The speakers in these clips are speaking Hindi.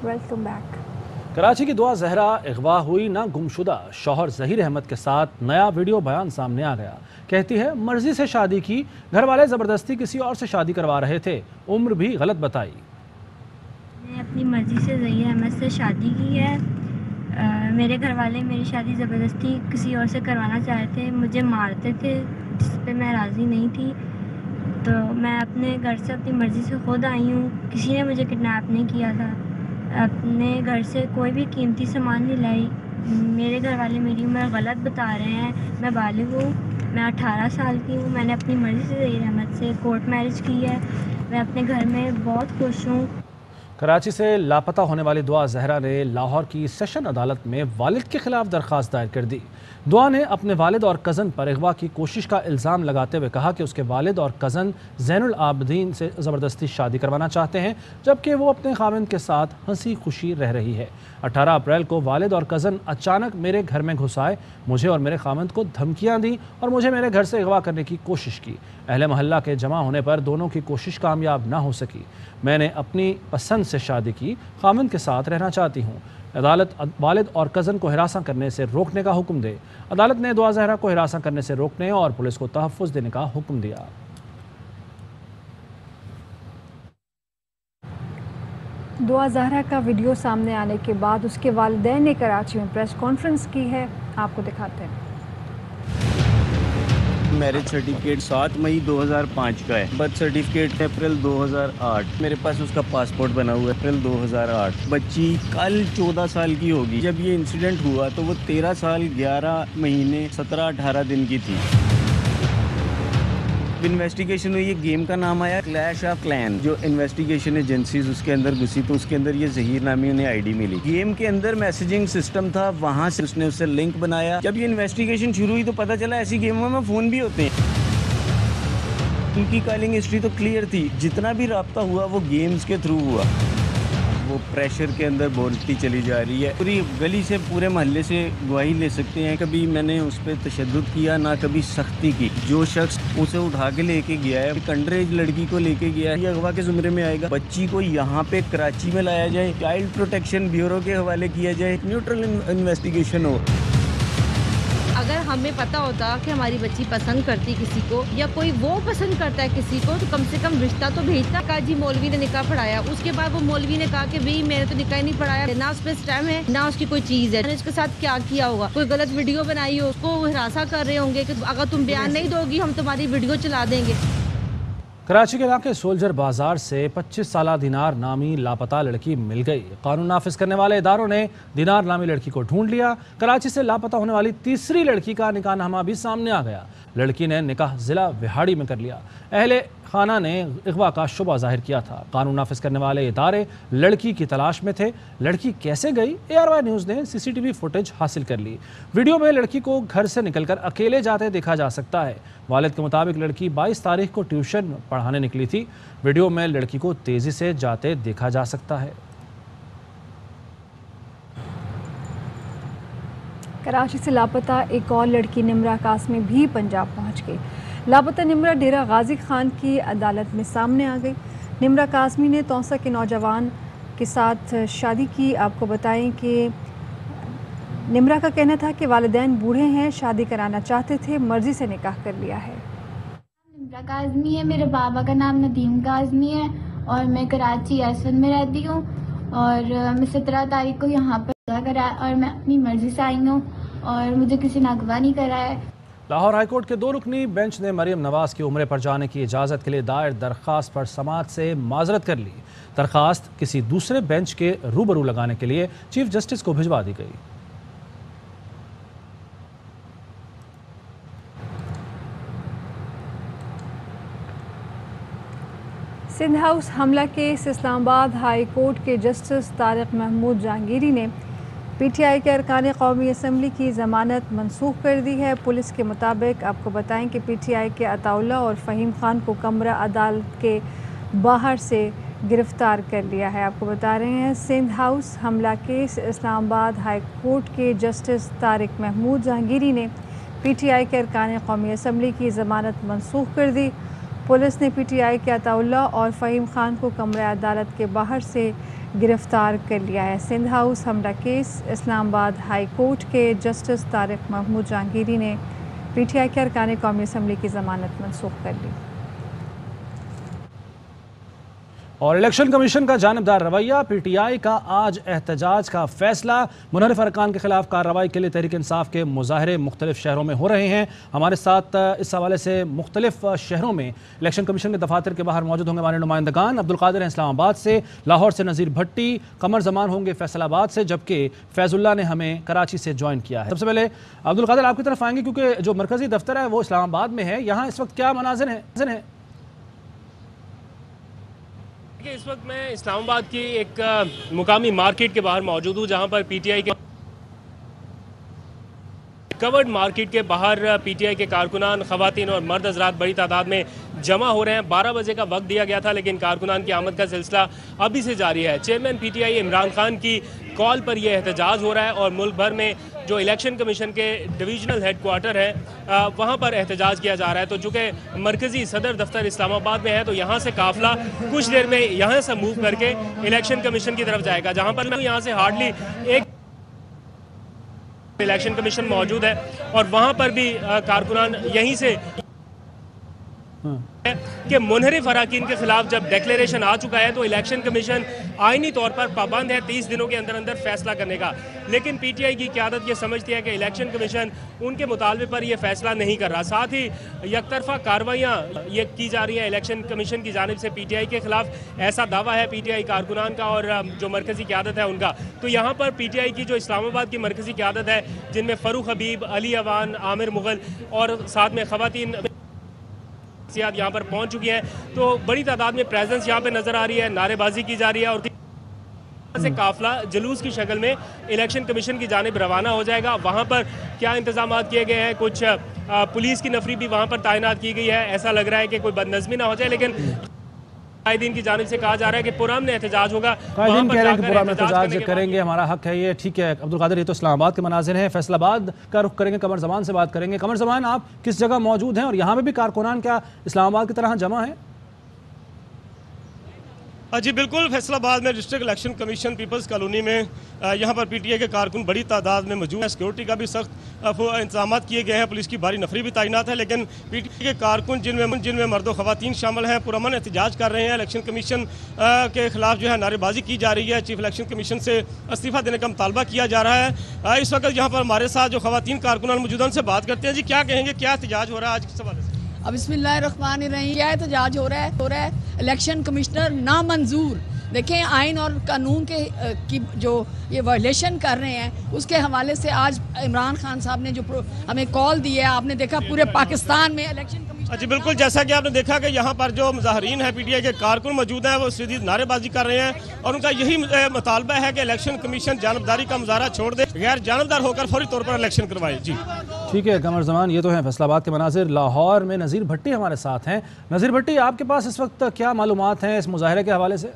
Welcome back. कराची की दुआ जहरा अगवा हुई ना गुमशुदा, शौहर जहीर अहमद के साथ नया वीडियो बयान सामने आ गया। कहती है मर्जी से शादी की, घर वाले ज़बरदस्ती किसी और से शादी करवा रहे थे, उम्र भी गलत बताई। मैंने अपनी मर्जी से जहीर अहमद से शादी की है। मेरे घर वाले मेरी शादी ज़बरदस्ती किसी और से करवाना चाहते थे, मुझे मारते थे जिस पे मैं राज़ी नहीं थी। तो मैं अपने घर से अपनी मर्ज़ी से खुद आई हूँ, किसी ने मुझे किडनैप नहीं किया था। अपने घर से कोई भी कीमती सामान नहीं लाई। मेरे घर वाले मेरी उम्र गलत बता रहे हैं। मैं बालिग हूँ, मैं 18 साल की हूँ। मैंने अपनी मर्ज़ी से जहीर अहमद से कोर्ट मैरिज की है। मैं अपने घर में बहुत खुश हूँ। कराची से लापता होने वाली दुआ जहरा ने लाहौर की सेशन अदालत में वालिद के खिलाफ दरख्वास्त दायर कर दी। दुआ ने अपने वालिद और कज़न पर अगवा की कोशिश का इल्ज़ाम लगाते हुए कहा कि उसके वालिद और कज़न ज़ैनुल आबदीन से ज़बरदस्ती शादी करवाना चाहते हैं, जबकि वो अपने खाविंद के साथ हंसी खुशी रह रही है। 18 अप्रैल को वालिद और कज़न अचानक मेरे घर में घुस आए, मुझे और मेरे खाविंद को धमकियाँ दी और मुझे मेरे घर से अगवा करने की कोशिश की। अहले मोहल्ला के जमा होने पर दोनों की कोशिश कामयाब ना हो सकी। मैंने अपनी पसंद से शादी की, खाविंद के साथ रहना चाहती हूँ। अदालत वालिद और कज़न को हिरासा करने से रोकने का हुक्म दे। अदालत ने दुआ जहरा को हिरासा करने से रोकने और पुलिस को तहफ़्फ़ुज़ देने का हुक्म दिया। दुआ जहरा का वीडियो सामने आने के बाद उसके वालिदैन ने कराची में प्रेस कॉन्फ्रेंस की है, आपको दिखाते हैं। मैरिज सर्टिफिकेट 7 मई 2005 का है। बर्थ सर्टिफिकेट अप्रैल 2008। मेरे पास उसका पासपोर्ट बना हुआ है अप्रैल 2008। बच्ची कल 14 साल की होगी। जब ये इंसिडेंट हुआ तो वो 13 साल 11 महीने 17-18 दिन की थी। इन्वेस्टिगेशन हुई, ये गेम का नाम आया क्लैश ऑफ क्लैन। जो इन्वेस्टिगेशन एजेंसीज उसके अंदर घुसी तो उसके अंदर ये जहीर नामी उन्हें आईडी मिली। गेम के अंदर मैसेजिंग सिस्टम था, वहां से उसने उससे लिंक बनाया। जब ये इन्वेस्टिगेशन शुरू हुई तो पता चला ऐसी गेमों में फ़ोन भी होते हैं। उनकी कॉलिंग हिस्ट्री तो क्लियर थी, जितना भी रब्ता हुआ वो गेम्स के थ्रू हुआ। वो प्रेशर के अंदर बढ़ती चली जा रही है। पूरी गली से पूरे मोहल्ले से गवाही ले सकते हैं, कभी मैंने उस पर तशद्दुद किया ना कभी सख्ती की। जो शख्स उसे उठा के लेके गया है, एक अंडर एज लड़की को लेके गया है, ये अगवा के जुमरे में आएगा। बच्ची को यहाँ पे कराची में लाया जाए, चाइल्ड प्रोटेक्शन ब्यूरो के हवाले किया जाए, न्यूट्रल इन्वेस्टिगेशन हो। अगर हमें पता होता कि हमारी बच्ची पसंद करती किसी को या कोई वो पसंद करता है किसी को, तो कम से कम रिश्ता तो भेजता। काजी मौलवी ने निकाह पढ़ाया, उसके बाद वो मौलवी ने कहा कि भाई मैंने तो निकाह नहीं पढ़ाया, ना उस पर स्टैम्प है ना उसकी कोई चीज है। मैंने उसके साथ क्या किया होगा? कोई गलत वीडियो बनाई हो, उसको हिरासा कर रहे होंगे कि अगर तुम बयान नहीं दोगी हम तुम्हारी वीडियो चला देंगे। कराची के इलाके सोल्जर बाजार से 25 साला दिनार नामी लापता लड़की मिल गई। कानून नाफिज करने वाले इदारों ने दिनार नामी लड़की को ढूंढ लिया। कराची से लापता होने वाली तीसरी लड़की का निकाहनामा भी सामने आ गया। लड़की ने निकाह जिला विहाड़ी में कर लिया। अहले खाना ने अगवा का शुबा जाहिर किया था। कानून नाफिज करने वाले इदारे लड़की की तलाश में थे। लड़की कैसे गई, ARY न्यूज़ ने CCTV फुटेज हासिल कर ली। वीडियो में लड़की को घर से निकलकर अकेले जाते देखा जा सकता है। वालिद के मुताबिक लड़की 22 तारीख को ट्यूशन पढ़ाने निकली थी। वीडियो में लड़की को तेजी से जाते देखा जा सकता है। कराची से लापता एक और लड़की निम्रा कासमी भी पंजाब पहुंच गई। लापता निम्रा डेरा गाजी खान की अदालत में सामने आ गई। निम्रा कासमी ने 63 के नौजवान के साथ शादी की। आपको बताएं कि निम्रा का कहना था कि वालिदैन बूढ़े हैं, शादी कराना चाहते थे, मर्जी से निकाह कर लिया है। निम्रा काज़मी है, मेरे बाबा का नाम नदीम काज़मी है और मैं कराची एसवन में रहती हूँ और मैं 17 तारीख को यहाँ पर करा और मैं अपनी मर्जी से आई हूँ और मुझे किसी ने अगवा नहीं करा है। लाहौर हाईकोर्ट के 2 रुकनी बेंच ने मरियम नवाज की उम्रे पर जाने की इजाज़त के लिए दायर दरख्वास्त पर समाअत से माजरत कर ली। दरख्वास्त किसी दूसरे बेंच के रूबरू लगाने के लिए चीफ जस्टिस को भिजवा दी गई। सिंध हाउस हमला केस इस्लामाबाद हाई कोर्ट के जस्टिस तारिक महमूद जहांगीरी ने PTI के अरकान कौमी असम्बली की ज़मानत मनसूख कर दी है। पुलिस के मुताबिक आपको बताएं कि PTI के अताउल्ला और फ़हीम खान को कमरा अदालत के बाहर से गिरफ़्तार कर लिया है। आपको बता रहे हैं सिंध हाउस हमला केस इस्लामाबाद हाई कोर्ट के जस्टिस तारिक महमूद जहांगीरी ने PTI के अरकान कौमी असम्बली की ज़मानत मनसूख कर दी पुलिस ने PTI के अताउल्ला और फ़हीम खान को कमरे अदालत के बाहर से गिरफ्तार कर लिया है। सिंध हाउस हमला केस इस्लामाबाद हाई कोर्ट के जस्टिस तारिक महमूद जहांगीरी ने PTI के अरकान कौमी असम्बली की ज़मानत मनसूख कर ली। और इलेक्शन कमीशन का जानिबदार रवैया, PTI का आज एहतजाज का फैसला, मुनहरिफ अरकान के खिलाफ कार्रवाई के लिए तहरीक इंसाफ के मुजाहरे मुख्तलिफ शहरों में हो रहे हैं। हमारे साथ इस हवाले से मुख्तलिफ शहरों में इलेक्शन कमीशन के दफातर के बाहर मौजूद होंगे हमारे नुमाइंदगान। अब्दुल कादिर हैं इस्लामाबाद से, लाहौर से नज़ीर भट्टी, कमर जमान होंगे फैसलाबाद से, जबकि फैजुल्ला ने हमें कराची से ज्वाइन किया है। सबसे पहले अब्दुल कादिर आपकी तरफ आएंगे क्योंकि जो मरकजी दफ्तर है वो इस्लामाबाद में है, यहाँ इस वक्त क्या मनाजिर हैं? इस वक्त मैं इस्लामाबाद की एक मुकामी मार्केट के बाहर मौजूद हूँ, जहाँ पर PTI के कवर्ड मार्केट के बाहर PTI के कारकुनान, खवातीन और मर्द हज़रात बड़ी तादाद में जमा हो रहे हैं। 12 बजे का वक्त दिया गया था, लेकिन कारकुनान की आमद का सिलसिला अभी से जारी है। चेयरमैन PTI इमरान खान की कॉल पर यह एहतजाज हो रहा है और मुल्क भर में जो इलेक्शन कमीशन के डिवीजनल हेड क्वार्टर है वहाँ पर एहतजाज किया जा रहा है। तो चूँकि मरकज़ी सदर दफ्तर इस्लामाबाद में है, तो यहाँ से काफिला कुछ देर में यहाँ से मूव करके इलेक्शन कमीशन की तरफ जाएगा, जहाँ पर यहाँ से हार्डली एक इलेक्शन कमीशन मौजूद है और वहाँ पर भी कारकुनान यहीं से कि मुनहरिफ अराकीन के खिलाफ जब डिक्लेरेशन आ चुका है तो इलेक्शन कमीशन आईनी तौर पर पाबंद है 30 दिनों के अंदर अंदर फैसला करने का। लेकिन PTI की क़यादत ये समझती है कि इलेक्शन कमीशन उनके मुतालबे पर यह फैसला नहीं कर रहा। साथ ही यकतरफा कार्रवाइयाँ ये की जा रही हैं इलेक्शन कमीशन की जानिब से PTI के खिलाफ, ऐसा दावा है PTI कारकुनान का और जो मरकज़ी क़यादत है उनका। तो यहाँ पर PTI की जो इस्लामाबाद की मरकज़ी क़यादत है, जिनमें फ़रूख हबीब, अली अवान, आमिर मुग़ल और साथ में ख़वातीन यहाँ पर पहुंच चुकी है, तो बड़ी तादाद में प्रेजेंस यहाँ पे नजर आ रही है, नारेबाजी की जा रही है और से काफिला जुलूस की शक्ल में इलेक्शन कमीशन की जानिब रवाना हो जाएगा। वहाँ पर क्या इंतजाम किए गए हैं, कुछ पुलिस की नफरी भी वहाँ पर तैनात की गई है। ऐसा लग रहा है कि कोई बदनज़मी ना हो जाए, लेकिन कायदीन की जानिब से कहा जा रहा है कि पुरअमन एहतजाज होगा, कायदीन कह रहे हैं कि पुरअमन एहतजाज करेंगे, हमारा हक है ये। ठीक है अब्दुल कादिर, ये तो इस्लामाबाद के मनाजिर हैं। फैसलाबाद का रुख करेंगे, कमर जमान से बात करेंगे। कमर जमान, आप किस जगह मौजूद हैं और यहाँ पे भी कारकुनान क्या इस्लामाबाद की तरह जमा है? जी बिल्कुल, फैसलाबाद में district election commission people's colony में यहाँ पर PTI के कारकुन बड़ी तादाद में मौजूद है। सिक्योरिटी का भी सख्त इंतजाम किए गए हैं, पुलिस की भारी नफरी भी तैनात है। लेकिन PTI के कारकुन जिनमें मर्द ख़वातीन शामिल हैं, पुरअमन एहतजाज कर रहे हैं। इलेक्शन कमीशन के खिलाफ जो है नारेबाजी की जा रही है, चीफ इलेक्शन कमीशन से इस्तीफ़ा देने का मुतालबा किया जा रहा है। इस वक्त यहाँ पर हमारे साथ जो ख़वातीन कारकुनान मौजूद हैं उनसे बात करते हैं। जी क्या कहेंगे, क्या एहतजाज हो रहा है आज किस हवाले से? अब बिस्मिल्लाहिर्रहमानिर्रहीम, क्या एहतजाज हो रहा है? इलेक्शन कमिश्नर नामंजूर। देखें, आइन और कानून के की जो ये वायलेशन कर रहे हैं उसके हवाले से आज इमरान खान साहब ने जो हमें कॉल दी है, आपने देखा पूरे पाकिस्तान में इलेक्शन कमीशन। जी बिल्कुल, जैसा कि आपने देखा कि यहाँ पर जो मुजाहरीन है PTI के कारकुन मौजूद हैं, वो शदीद नारेबाजी कर रहे हैं और उनका यही मुतालबा है कि इलेक्शन कमीशन जानबदारी का मुजाहरा छोड़ दे, गैर जानबदार होकर फौरी तौर पर इलेक्शन करवाए। जी ठीक है कमर जमान, ये तो है फैसलाबाद के मनाजिर। लाहौर में नज़ीर भट्टी हमारे साथ हैं। नज़ीर भट्टी, आपके पास इस वक्त क्या मालूमात हैं इस मुजाहरे के हवाले से?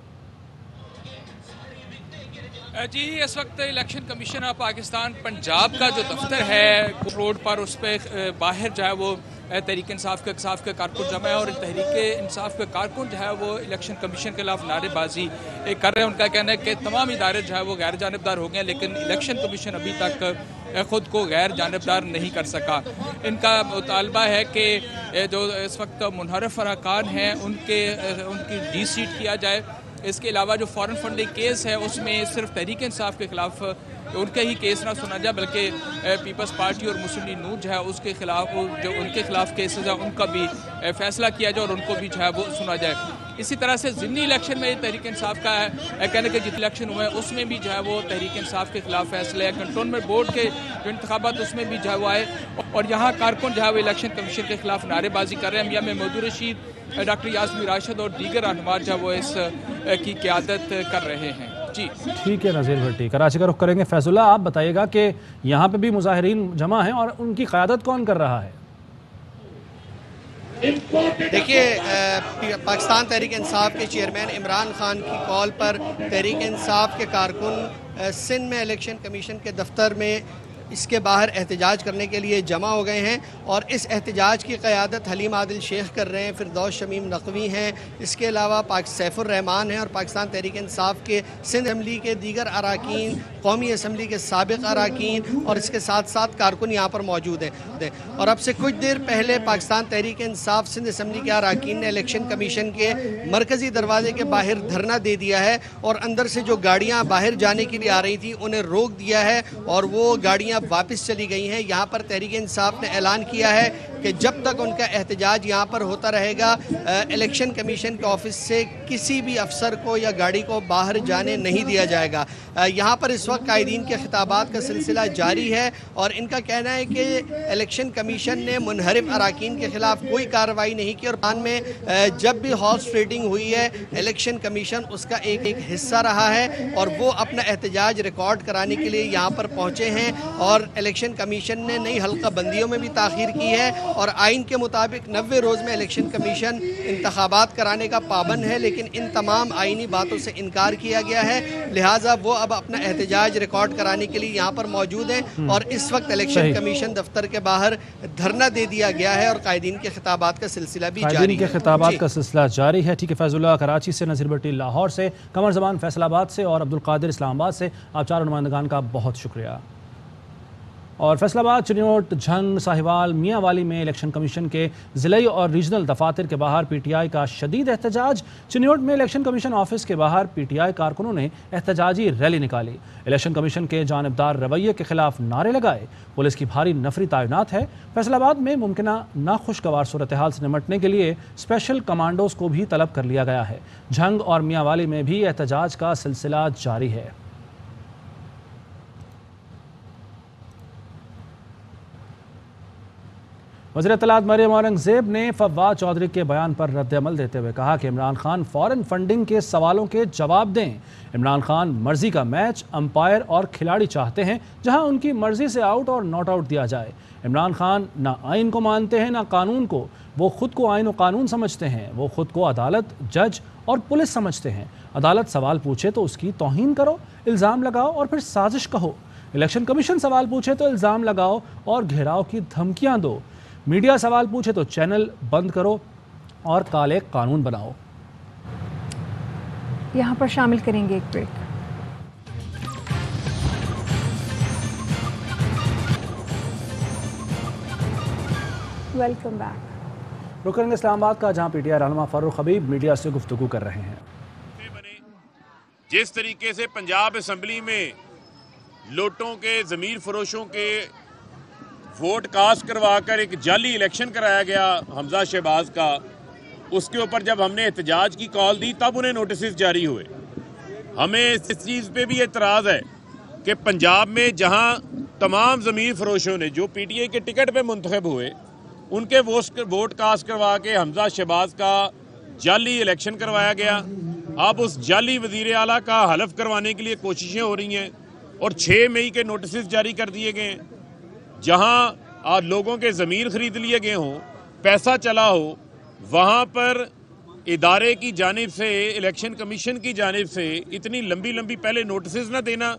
जी इस वक्त election commission of Pakistan Punjab का जो दफ्तर है रोड पर, उस पर बाहर जो है वो तहरीक इंसाफ के कारकुन जमा है और तहरीक इंसाफ के कारकुन जो है वो इलेक्शन कमीशन के खिलाफ नारेबाजी कर रहे हैं। उनका कहना है कि तमाम इदारे जो है वो गैर जानबदार हो गए, लेकिन इलेक्शन कमीशन अभी तक ख़ुद को गैर जानबदार नहीं कर सका। इनका मुतालबा है कि जो इस वक्त मुनहरिफ अरकान हैं उनकी डीसीट किया जाए। इसके अलावा जो फॉरेन फंडिंग केस है उसमें सिर्फ तहरीक इंसाफ के खिलाफ उनके ही केस ना सुना जाए, बल्कि पीपल्स पार्टी और मुस्लिम लीग नून जो है उसके खिलाफ जो उनके खिलाफ केसेस हैं उनका भी फैसला किया जाए और उनको भी जो है वो सुना जाए। इसी तरह से ज़िमनी इलेक्शन में तहरीक इंसाफ का कहने के जितने इलेक्शन हुए हैं उसमें भी जो है वो तहरीक इंसाफ के खिलाफ फैसले है। कंटोनमेंट बोर्ड के जो इंतखाबात उसमें भी जो है वो आए और यहाँ कारकुन जो है वो इलेक्शन कमीशन के खिलाफ नारेबाजी कर रहे हैं। यहाँ में महमूद रशीद, डॉक्टर यास्मीन राशिद और दीगर रहनुमा जो है वो इस की क़यादत कर रहे हैं। जी ठीक है नज़ीर भट्टी, कराची का रुख करेंगे। फैजुल्ला, आप बताइएगा कि यहाँ पे भी मुजाहिरीन जमा हैं और उनकी क़यादत कौन कर रहा है? देखिए, पाकिस्तान तहरीक इंसाफ के चेयरमैन इमरान खान की कॉल पर तहरीक इंसाफ के कारकुन सिंध में इलेक्शन कमीशन के दफ्तर में इसके बाहर एहतजाज करने के लिए जमा हो गए हैं और इस एहतजाज की क़यादत हलीम आदिल शेख कर रहे हैं, फिरदौस शमीम नकवी हैं, इसके अलावा सैफुर रहमान हैं और पाकिस्तान तहरीक इंसाफ के सिंध असम्बली के दीगर अराकीन, कौमी असम्बली के साबिक़ अराकीन और इसके साथ साथ कारकुन यहाँ पर मौजूद हैं। और अब से कुछ देर पहले पाकिस्तान तहरीक इंसाफ सिंध असम्बली के अराकीन ने इलेक्शन कमीशन के मरकज़ी दरवाजे के बाहर धरना दे दिया है और अंदर से जो गाड़ियाँ बाहर जाने के लिए आ रही थी उन्हें रोक दिया है और वो गाड़ियाँ वापस चली गई हैं। यहाँ पर तहरीक इंसाफ ने ऐलान किया है कि जब तक उनका एहतजाज यहाँ पर होता रहेगा, इलेक्शन कमीशन के ऑफिस से किसी भी अफसर को या गाड़ी को बाहर जाने नहीं दिया जाएगा। यहाँ पर इस वक्त कायदीन के खिताबात का सिलसिला जारी है और इनका कहना है कि इलेक्शन कमीशन ने मुनहरिफ अराकीन के खिलाफ कोई कार्रवाई नहीं की और पान में जब भी हॉर्स ट्रेडिंग हुई है इलेक्शन कमीशन उसका एक हिस्सा रहा है और वो अपना एहतजाज रिकॉर्ड कराने के लिए यहाँ पर पहुँचे हैं। और इलेक्शन कमीशन ने नई हल्का बंदियों में भी ताख़ीर की है और आइन के मुताबिक 90 रोज़ में इलेक्शन कमीशन इंतखाबात कराने का पाबंद है, लेकिन इन तमाम आइनी बातों से इनकार किया गया है, लिहाजा वो अब अपना एहतजाज रिकॉर्ड कराने के लिए यहाँ पर मौजूद हैं और इस वक्त इलेक्शन कमीशन दफ्तर के बाहर धरना दे दिया गया है और कायदीन के खिताबात का सिलसिला भी जारी है। खिताबात का सिलसिला जारी है। ठीक है, फैजुल्लाह कराची से, नज़ीर भट्टी लाहौर से, कमर ज़मान फैसलाबाद से और अब्दुल कादिर इस्लामाबाद से, आप चारों नुमाइंदगान का बहुत शुक्रिया। और फैसलाबाद, चिन्योट, झंग, साहिवाल, मियांवाली में इलेक्शन कमीशन के ज़िले और रीजनल दफातर के बाहर पीटीआई का शदीद एहतजाज। चिन्योट में इलेक्शन कमीशन ऑफिस के बाहर पीटीआई कारकुनों ने एहतजाजी रैली निकाली, इलेक्शन कमीशन के जानिबदार रवैये के खिलाफ नारे लगाए, पुलिस की भारी नफरी तैनात है। फैसलाबाद में मुमकिना नाखुशगवार सूरत हाल से निपटने के लिए स्पेशल कमांडोज को भी तलब कर लिया गया है। झंग और मियांवाली में भी एहतजाज का सिलसिला जारी है। वज़ीर इत्तलात मरियम औरंगज़ेब ने फवाद चौधरी के बयान पर रद्द-ए-अमल देते हुए कहा कि इमरान खान फॉरेन फंडिंग के सवालों के जवाब दें। इमरान खान मर्जी का मैच, अंपायर और खिलाड़ी चाहते हैं जहां उनकी मर्जी से आउट और नॉट आउट दिया जाए। इमरान खान ना आइन को मानते हैं ना कानून को, वो खुद को आइन और कानून समझते हैं, वो खुद को अदालत, जज और पुलिस समझते हैं। अदालत सवाल पूछे तो उसकी तौहीन करो, इल्ज़ाम लगाओ और फिर साजिश कहो। इलेक्शन कमीशन सवाल पूछे तो इल्ज़ाम लगाओ और घेराव की धमकियाँ दो। मीडिया सवाल पूछे तो चैनल बंद करो और काले कानून बनाओ। यहाँ पर शामिल करेंगे एक ब्रेक। Welcome back. रुक करेंगे इस्लामाबाद का, जहाँ पीटीआई रहनुमा फारूक हबीब मीडिया से गुफ्तगू कर रहे हैं। जिस तरीके से पंजाब असम्बली में लोटों के, ज़मीर फरोशों के वोट कास्ट करवाकर एक जाली इलेक्शन कराया गया हमजा शहबाज का, उसके ऊपर जब हमने एहतजाज की कॉल दी तब उन्हें नोटिस जारी हुए। हमें इस चीज़ पे भी एतराज़ है कि पंजाब में जहां तमाम ज़मीर फरोशों ने जो पीटीआई के टिकट पे मुंतखब हुए उनके वोट कास्ट करवा के हमजा शहबाज का जाली इलेक्शन करवाया गया। अब उस जाली वज़ीर आला का हलफ करवाने के लिए कोशिशें हो रही हैं और 6 मई के नोटिस जारी कर दिए गए हैं। जहां लोगों के ज़मीर खरीद लिए गए हों, पैसा चला हो, वहां पर इदारे की जानिब से, इलेक्शन कमीशन की जानिब से इतनी लंबी लंबी पहले नोटिस ना देना,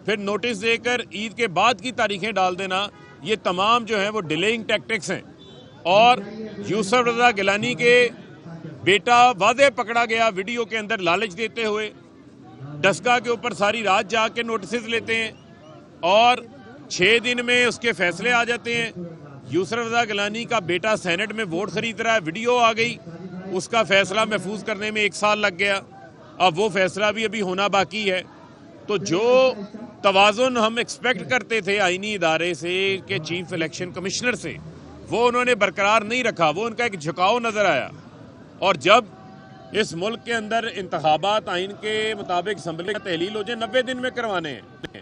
फिर नोटिस देकर ईद के बाद की तारीखें डाल देना, ये तमाम जो है वो डिलेइंग टैक्टिक्स हैं। और यूसुफ रज़ा गिलानी के बेटा वादे पकड़ा गया वीडियो के अंदर लालच देते हुए, डस्का के ऊपर सारी रात जाके नोटिस लेते हैं और 6 दिन में उसके फैसले आ जाते हैं। यूसुफ रज़ा गिलानी का बेटा सेनेट में वोट खरीद रहा है, वीडियो आ गई, उसका फैसला महफूज करने में 1 साल लग गया, अब वो फैसला भी अभी होना बाकी है। तो जो तवाज़ुन हम एक्सपेक्ट करते थे आईनी इदारे से कि चीफ इलेक्शन कमिश्नर से, वो उन्होंने बरकरार नहीं रखा, वो उनका एक झुकाव नज़र आया। और जब इस मुल्क के अंदर इंतखाबात आइन के मुताबिक असम्बली का तहलील हो जाए 90 दिन में करवाने हैं,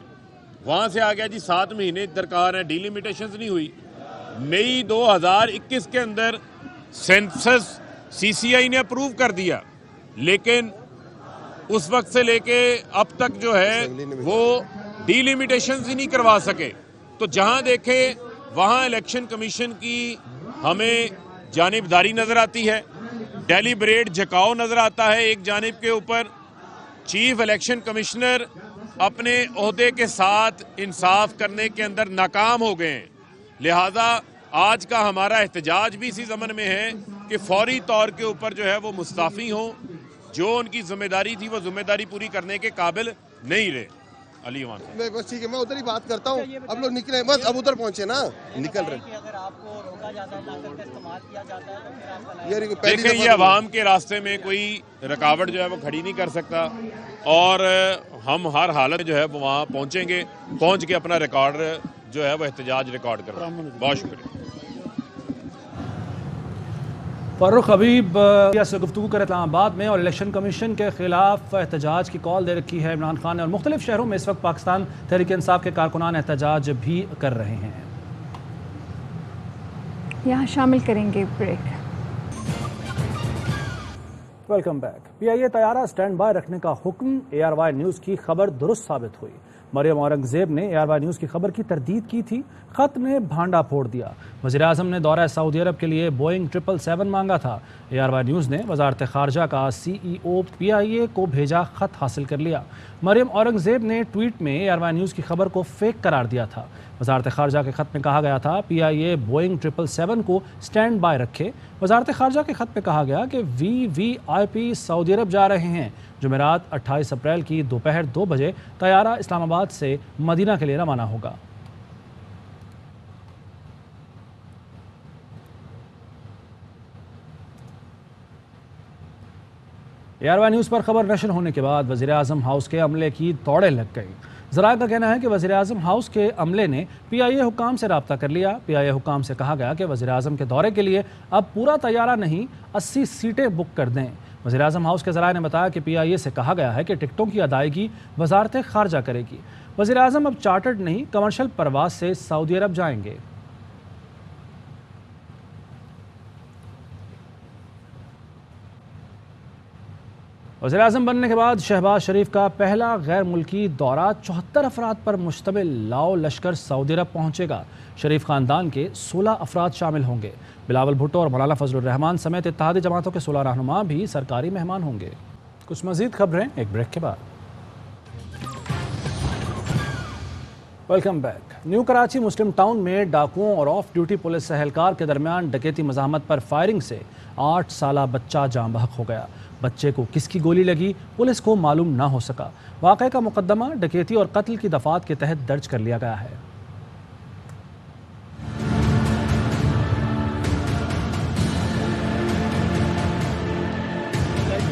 वहाँ से आ गया जी 7 महीने दरकार है, डिलिमिटेशंस नहीं हुई। मई 2021 के अंदर सेंसस सीसीआई ने अप्रूव कर दिया, लेकिन उस वक्त से लेके अब तक जो है वो डिलिमिटेशंस ही नहीं करवा सके। तो जहाँ देखें वहाँ इलेक्शन कमीशन की हमें जानिबदारी नज़र आती है, डेलिब्रेट झुकाव नज़र आता है एक जानिब के ऊपर। चीफ इलेक्शन कमिश्नर अपने ओहदे के साथ इंसाफ करने के अंदर नाकाम हो गए हैं। लिहाजा आज का हमारा एहतजाज भी इसी ज़मन में है कि फौरी तौर के ऊपर जो है वो मुस्ताफ़ी हों, जो उनकी जिम्मेदारी थी वो जिम्मेदारी पूरी करने के काबिल नहीं रहे। अली ईमान मैं बस ठीक है, मैं उधर ही बात करता हूँ। अब लोग निकले, बस अब उधर पहुंचे ना, निकल रहे। अगर आपको रोका जाता है, ताकत का इस्तेमाल किया जाता है, तो फिर आप देखें, ये अवाम के रास्ते में कोई रुकावट जो है वो खड़ी नहीं कर सकता और हम हर हालत जो है वो वहाँ पहुँचेंगे, पहुँच के अपना रिकॉर्ड जो है वो एहतजाज रिकॉर्ड करें। बहुत शुक्रिया। फ़ारूक हबीब से गुफ्तगू कर इस्लामाबाद में और इलेक्शन कमीशन के खिलाफ एहतजाज की कॉल दे रखी है इमरान खान ने, और मुख्तलिफ शहरों में इस वक्त पाकिस्तान तहरीक इंसाफ के कारकुनान एहतजाज भी कर रहे हैं। यहाँ शामिल करेंगे ब्रेक। Welcome back. PIA तैयारा स्टैंड बाय रखने का हुक्म, ARY न्यूज़ की खबर दुरुस्त साबित हुई। मरियम औरंगजेब ने ARY न्यूज़ की खबर की तरदीद की थी, खत ने भांडा फोड़ दिया। वज़ीर आज़म ने दौरा सऊदी अरब के लिए बोइंग 777 मांगा था। ARY न्यूज़ ने वजारत खारजा का CEO PIA को भेजा खत हासिल कर लिया। मरियम औरंगजेब ने ट्वीट में ARY न्यूज़ की खबर को फेक करार दिया था। वजारत खारजा के खत में कहा गया था PIA बोइंग 777 को स्टैंड बाय रखे। वजारत खारजा के खत में कहा गया कि VVIP सऊदी अरब जा रहे हैं। जुमेरात 28 अप्रैल की दोपहर 2 बजे तैयारा इस्लामाबाद से मदीना के लिए रवाना होगा। ARY न्यूज़ पर खबर नशर होने के बाद वज़ीर आज़म हाउस के अमले की दौड़ें लग गई। ज़राए का कहना है कि वज़ीर आज़म हाउस के अमले ने PIA हुकाम से रब्ता कर लिया। PIA हुकाम से कहा गया कि वज़ीर आज़म के दौरे के लिए अब पूरा तैयारा नहीं, 80 सीटें बुक कर दें। वज़ीर आज़म हाउस के ज़राए ने बताया कि PIA से कहा गया है कि टिकटों की अदायगी वजारत खारजा करेगी। वज़ीर आज़म अब चार्टर्ड नहीं, कमर्शल परवाज से सऊदी अरब जाएंगे। वज़ीर आज़म बनने के बाद शहबाज शरीफ का पहला गैर मुल्की दौरा 74 अफराद पर मुश्तमिल लाओ लश्कर सऊदी अरब पहुँचेगा। शरीफ ख़ानदान के 16 अफराद शामिल होंगे। बिलावल भुट्टो और मौलाना फजलुर रहमान समेत इत्तेहादी जमातों के 16 रहनुमा भी सरकारी मेहमान होंगे। कुछ मज़ीद खबरें एक ब्रेक के बाद। Welcome back. न्यू कराची मुस्लिम टाउन में डाकुओं और ऑफ ड्यूटी पुलिस एहलकार के दरमियान डकैती मज़ाहमत पर फायरिंग से 8 साला बच्चा जाँ बहक हो गया। बच्चे को किसकी गोली लगी पुलिस को मालूम ना हो सका। वाक़े का मुकदमा डकैती और कत्ल की दफ़ात के तहत दर्ज कर लिया गया है।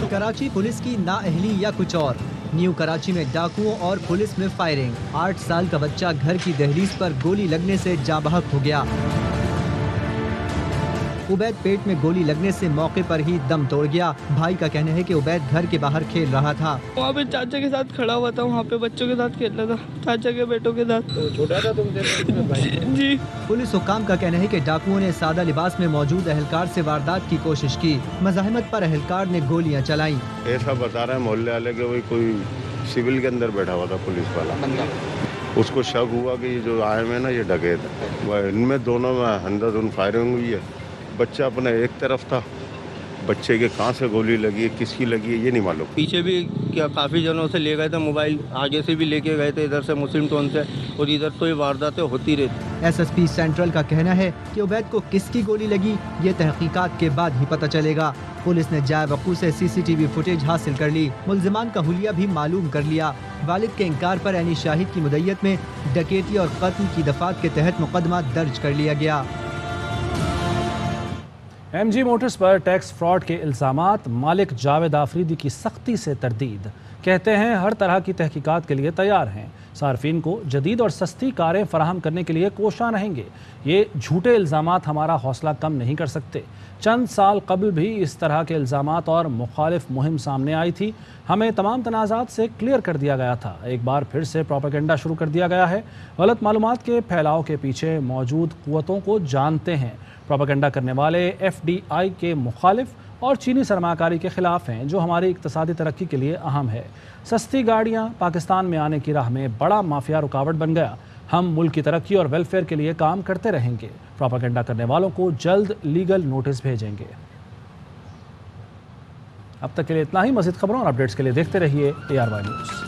कराची पुलिस की नाअहली या कुछ और। न्यू कराची में डाकुओं और पुलिस में फायरिंग। 8 साल का बच्चा घर की दहलीज पर गोली लगने से जाँ बहक हो गया। उबैद पेट में गोली लगने से मौके पर ही दम तोड़ गया। भाई का कहना है कि उबैद घर के बाहर खेल रहा था। वहाँ पे चाचा के साथ खड़ा हुआ था, वहाँ पे बच्चों के साथ खेल रहा था, चाचा के बेटों के साथ। तो छोटा था तुम जी। पुलिस हुकाम का कहना है कि डाकुओं ने सादा लिबास में मौजूद एहलकार से वारदात की कोशिश की। मज़ाहमत पर एहलकार ने गोलियां चलाई। ऐसा बता रहे हैं मोहल्ले वाले के वही कोई सिविल के अंदर बैठा हुआ था पुलिस वाला, उसको शक हुआ कि ये जो आए में ना ये डकैत है। इनमें दोनों में अंधाधुंध फायरिंग हुई है। बच्चा अपने एक तरफ था, बच्चे के कहाँ से गोली लगी है, किसकी लगी है ये नहीं मालूम। पीछे भी क्या काफ़ी जनों से ले गए थे मोबाइल, आगे से भी लेके गए थे, इधर से मुस्लिम टाउन से, और इधर तो ये वारदातें होती रहती। SSP सेंट्रल का कहना है कि उबैद को किसकी गोली लगी ये तहकीकात के बाद ही पता चलेगा। पुलिस ने जाए वक़ू से CCTV फुटेज हासिल कर ली। मुल्जिमान का हुलिया भी मालूम कर लिया। वालिद के इनकार पर ऐनी शाहिद की मुद्दत में डकैती और कत्ल की दफात के तहत मुकदमा दर्ज कर लिया गया। MG मोटर्स पर टैक्स फ्रॉड के इल्ज़ामात, मालिक जावेद आफरीदी की सख्ती से तरदीद। कहते हैं हर तरह की तहकीकात के लिए तैयार हैं। सार्फिन को जदीद और सस्ती कारें फराहम करने के लिए कोशां रहेंगे। ये झूठे इल्ज़ामात हमारा हौसला कम नहीं कर सकते। चंद साल कबल भी इस तरह के इल्ज़ामात और मुखालिफ मुहिम सामने आई थी। हमें तमाम तनाज़ात से क्लियर कर दिया गया था। एक बार फिर से प्रोपेगेंडा शुरू कर दिया गया है। गलत मालूमात के फैलाव के पीछे मौजूद क़ुव्वतों को जानते हैं। प्रोपेगेंडा करने वाले FDI के मुखालिफ और चीनी सरमाकारी के ख़िलाफ़ हैं, जो हमारी इक़्तिसादी तरक्की के लिए अहम है। सस्ती गाड़ियाँ पाकिस्तान में आने की राह में बड़ा माफिया रुकावट बन गया। हम मुल्क की तरक्की और वेलफेयर के लिए काम करते रहेंगे। प्रोपेगेंडा करने वालों को जल्द लीगल नोटिस भेजेंगे। अब तक के लिए इतना ही। मज़ीद खबरों और अपडेट्स के लिए देखते रहिए ARY न्यूज़।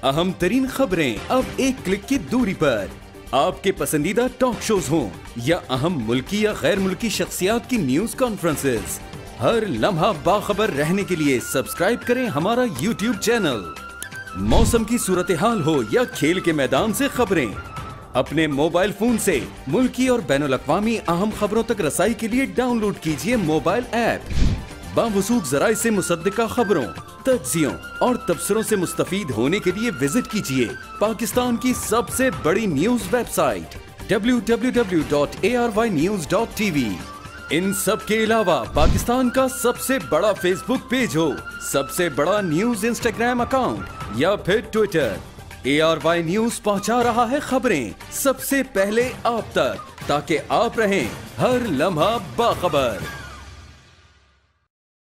अहम तरीन खबरें अब एक क्लिक की दूरी पर। आपके पसंदीदा टॉक शोज हों या अहम मुल्की या गैर मुल्की शख्सियात की न्यूज कॉन्फ्रेंसेस, हर लम्हा बाखबर रहने के लिए सब्सक्राइब करें हमारा YouTube चैनल। मौसम की सूरत हाल हो या खेल के मैदान से खबरें, अपने मोबाइल फोन से मुल्की और बैनुल-अक़वामी अहम खबरों तक रसाई के लिए डाउनलोड कीजिए मोबाइल ऐप। बावसूख ज़राए से मुसद्दिका खबरों, तज्ज़ियों और तबसरों से मुस्तफ़ीद होने के लिए विजिट कीजिए पाकिस्तान की सबसे बड़ी न्यूज वेबसाइट www.arYnews.tv। इन सब के अलावा पाकिस्तान का सबसे बड़ा फेसबुक पेज हो, सबसे बड़ा न्यूज इंस्टाग्राम अकाउंट या फिर ट्विटर, ARY न्यूज पहुंचा रहा है खबरें सबसे पहले आप तक, ताकि आप रहें हर लम्हा बाखबर।